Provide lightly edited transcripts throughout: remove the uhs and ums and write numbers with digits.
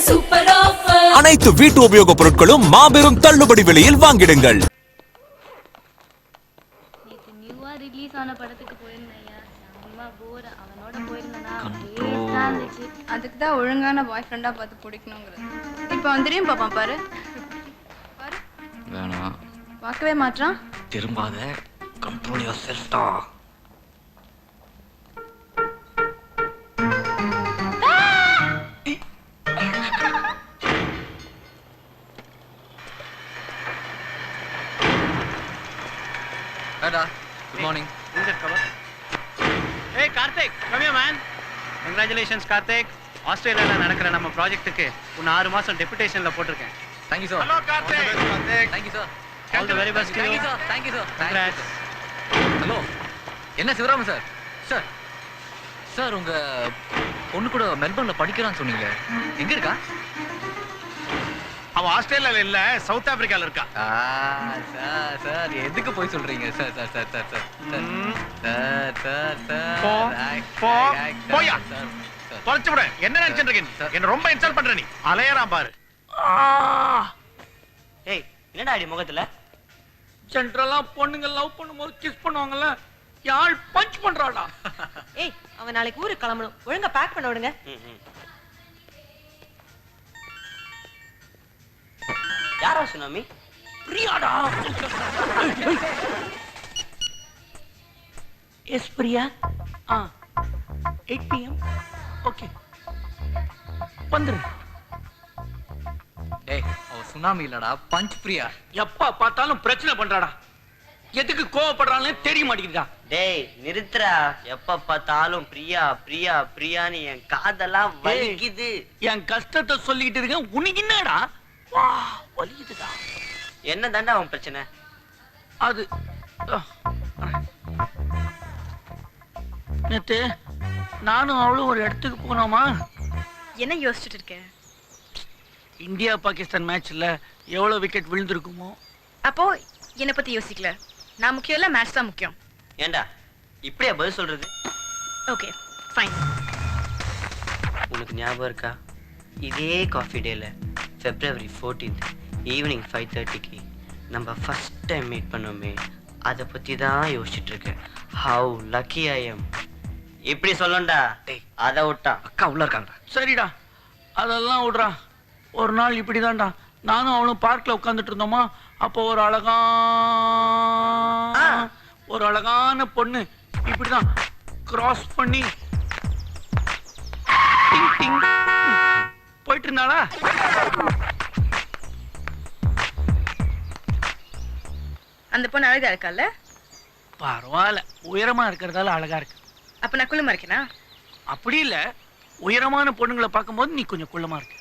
Super offer. அனைத்து வீட்டு உபயோகப் பொருட்களும் மாபெரும் தள்ளுபடி விலையில் வாங்கிடுங்கள். நேத்து நியூவா ரிலீஸ் ஆன படத்துக்கு போயிருந்தேன். செம்ம போர். அவனோட போயிருந்தேனா இருந்துச்சு. அதுக்கு தான் ஒழுங்கான பாய் ஃப்ரெண்டா பார்த்து பிடிக்கணுங்கிறது. இப்போ வந்துரையும் பாப்பான் பாரு. பாரு. வேணாம். பார்க்கவே மாட்டான். திரும்பாத. கண்ட்ரோல் யுவர் செல்ஃப் டா. Good morning. Hey Karthik, come here man. Congratulations Karthik. ஆஸ்திரேலியால நடக்கிற நம்ம ப்ராஜெக்ட்டுக்கு உன்னை 6 மாசம் டெபுடேஷன்ல போட்டுருக்கேன். Thank you sir. Hello Karthik. Thank you sir. All the very best to you. Thank you sir. Thank you sir. Congrats. Hello. என்ன Sivaraman sir? Sir. Sir உங்க பொண்ணு கூட மெல்பர்ன்ல படிக்கறான்னு சொன்னீங்க. எங்க இருக்கா? அவ ஆஸ்திரேலியால இல்ல, சவுத் ஆப்பிரிக்கால இருக்கா. சார் சார் எதுக்கு போய் சொல்றீங்க? Sir sir sir sir sir. Sir sir sir. போயா. தொலைச்சு விடு. என்ன நினைச்சிட்டு இருக்கீங்க? என்ன ரொம்ப இன்சல்ட் பண்ற நீ. அலையறான் பாரு. ஏய், என்னடா அடி முகத்துல? ஜென்ரலா பொண்ணுங்க லவ் பண்ணும்போது கிஸ் பண்ணுவாங்கல்ல, யாழ் பஞ்ச் பண்றாடா. ஏய், அவன் நாளைக்கு ஊருக்கு கிளம்பணும். ஒழுங்கா பேக் பண்ண விடுங்க. யாரா சுனாமி? பிரியாடா. எஸ் பிரியா. 8 PM. ஓகே. வந்துரு. டேய், அவ சுனாமி இல்லடா, பஞ்ச் பிரியா. எப்ப பார்த்தாலும் பிரச்சனை பண்றாடா. எதுக்கு கோவப்படுறான்னு தெரிய மாட்டேங்குதா? டேய், நிறுத்துறா. எப்ப பார்த்தாலும் பிரியா பிரியா பிரியான்னு என் காதெல்லாம் வலிக்குது. என் கஷ்டத்தை சொல்லிக்கிட்டு இருக்கேன். உனக்கு என்னடா? வா, வலிக்குதுடா. என்ன தாண்டா அவன் பிரச்சனை? அது நேத்து நானும் அவளும் ஒரு இடத்துக்கு போனோமா. என்ன யோசிச்சுட்டு இருக்க? இந்தியா பாகிஸ்தான் மேட்ச்ல எவ்வளவு விக்கெட் விழுந்திருக்குமோ. அப்போ என்ன பத்தி யோசிக்கல. நான் முக்கியம் இல்ல, மேட்ச் தான் முக்கியம். ஏண்டா இப்படியா பதில் சொல்றது? Okay fine. உனக்கு ஞாபகம் இருக்கா? இதே காஃபி டேல February 14th ஈவினிங் 5:30க்கு நம்ம ஃபர்ஸ்ட் டைம் மீட் பண்ணோமே, அதை பத்தி தான் யோசிச்சுட்டு இருக்கேன். How lucky I am. இப்படி சொல்லண்டா. டேய், அதை விட்டா அக்கா உள்ள இருக்காங்கடா. சரிடா, அதெல்லாம் விடுறா. ஒரு நாள் இப்படிதான்டா, நானும் அவளும் பார்க்ல உட்கார்ந்துட்டு இருந்தோமா. அப்போ ஒரு அழகான பொண்ணு இப்படிதான் கிராஸ் பண்ணி டிங் டிங் போயிட்டு இருந்தாளா. அந்த பொண்ணு அழகா இருக்கால? பரவாயில்ல, உயரமா இருக்கிறதால அழகா இருக்கு. அப்ப நான் குள்ளமா இருக்கேனா? அப்படி இல்ல, உயரமான பொண்ணுங்களை பார்க்கும்போது நீ கொஞ்சம் குள்ளமா இருக்கு.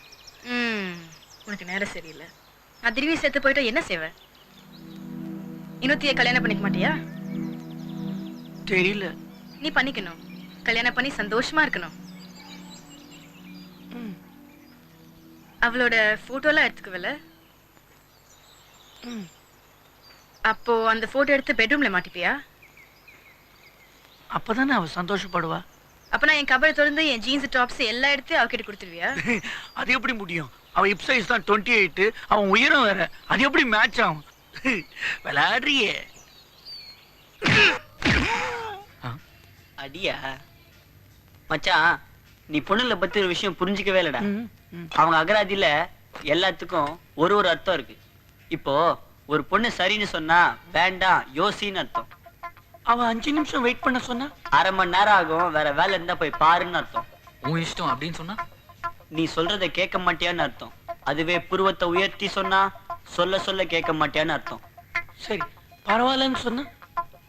உனக்கு நேரம் சரியில்லை. நான் திரும்பி சேர்த்து போயிட்டா என்ன செய்வ? இன்னொத்திய கல்யாணம் பண்ணிக்க மாட்டியா? தெரியல. நீ பண்ணிக்கணும். கல்யாணம் பண்ணி சந்தோஷமா இருக்கணும். அவளோட போட்டோலாம் எடுத்துக்குவல? அப்போ அந்த போட்டோ எடுத்து பெட்ரூம்ல மாட்டிப்பியா? அப்பதானே அவ சந்தோஷப்படுவா. அப்ப நான் என் கபரை திறந்து என் ஜீன்ஸ் டாப்ஸ் எல்லாம் எடுத்து அவகிட்ட கொடுத்துருவியா? அது எப்படி முடியும்? அவ ஹிப் சைஸ் தான் 28, அவன் உயரம் வேற. அது எப்படி மேட்ச் ஆகும்? விளையாடுறியே. அடியா மச்சான், நீ பொண்ணுல பத்தி ஒரு விஷயம் புரிஞ்சுக்கவே இல்லடா. அவங்க அகராதியில எல்லாத்துக்கும் ஒரு ஒரு அர்த்தம் இருக்கு. இப்போ ஒரு பொண்ணு சரின்னு சொன்னா வேண்டாம் யோசின்னு அர்த்தம். அவ 5 நிமிஷம் வெயிட் பண்ண சொன்னா அரை மணி நேரம் ஆகும், வேற வேலை இருந்தா போய் பாருன்னு அர்த்தம். உன் இஷ்டம் அப்படின்னு சொன்னா நீ சொல்றதை கேட்க மாட்டியான்னு அர்த்தம். அதுவே புருவத்தை உயர்த்தி சொன்னா சொல்ல சொல்ல கேட்க மாட்டியான்னு அர்த்தம். சரி பரவாயில்லன்னு சொன்னா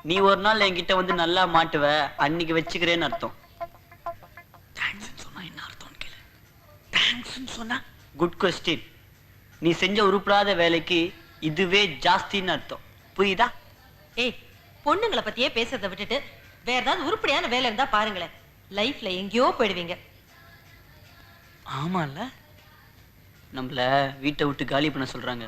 நீ ஒரு நாள் என்கிட்ட வந்து நல்லா மாட்டுவ, அன்னைக்கு வச்சுக்கிறேன்னு அர்த்தம். தேங்க்ஸ்னு சொன்னா என்ன அர்த்தம்னு கேளு. தேங்க்ஸ்னு சொன்னா குட் கொஸ்டின். நீ செஞ்ச உருப்படாத வேலைக்கு இதுவே ஜாஸ்தின்னு அர்த்தம். புரியுதா? ஏய், பொண்ணுங்களை பத்தியே பேசுறதை விட்டுட்டு வேற ஏதாவது உருப்படியான வேலை இருந்தா பாருங்களேன். லைஃப்ல எங்கேயோ போயிடுவீங்க. ஆமால, நம்மள வீட்டை விட்டு காலி பண்ண சொல்றாங்க.